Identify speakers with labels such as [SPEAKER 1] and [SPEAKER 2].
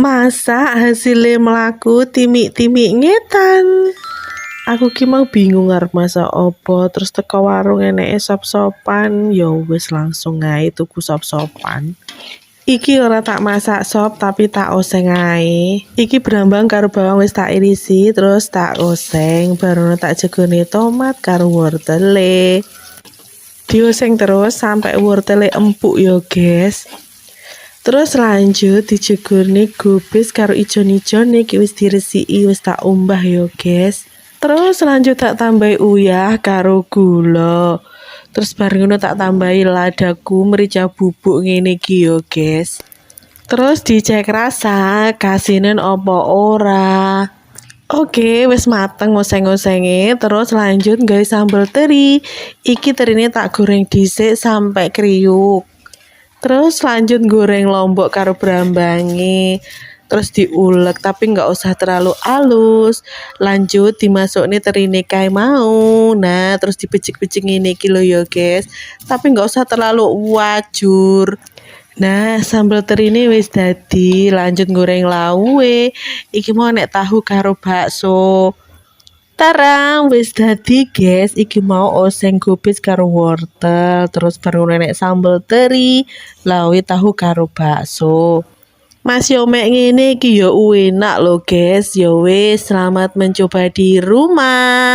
[SPEAKER 1] Masak hasilnya melaku timik-timik ngetan. Aku ki mau bingung arep masak opo, terus teko warung eneke sop-sopan, ya wis langsung ae tuku sop-sopan. Iki ora tak masak sop tapi tak oseng ae. Iki brambang karo bawang wis tak irisi, terus tak oseng, baru tak jegone tomat karo wortele. Dioseng terus sampai wortele empuk yo, guys. Terus lanjut dijegurne gubis karo ijon-ijone iki wis diresiki, wis tak umbah yo, guys. Terus lanjut tak tambahi uyah karo gula. Terus bareng ngono tak tambahi ladaku, merica bubuk ngene iki yo, guys. Terus dicek rasa, kasinen opo ora. Oke, wis mateng oseng-osenge, terus lanjut gawe sambal teri. Iki terine tak goreng dhisik sampai kriuk. Terus lanjut goreng lombok karo brambange. Terus diulek tapi nggak usah terlalu halus. Lanjut dimasukne terine kae mau. Nah, terus dipecik-pecik ngene iki lho ya, guys. Tapi nggak usah terlalu wajur. Nah, sambal terine wis dadi, lanjut goreng lawe. Iki mau nek tahu karo bakso. Tarang wis dadi, guys. Iki mau oseng gubis karo wortel, terus baru nenek sambal teri, lawe tahu karo bakso. Mas yo mek ngene iki yo enak lho, guys. Yo wis selamat mencoba di rumah.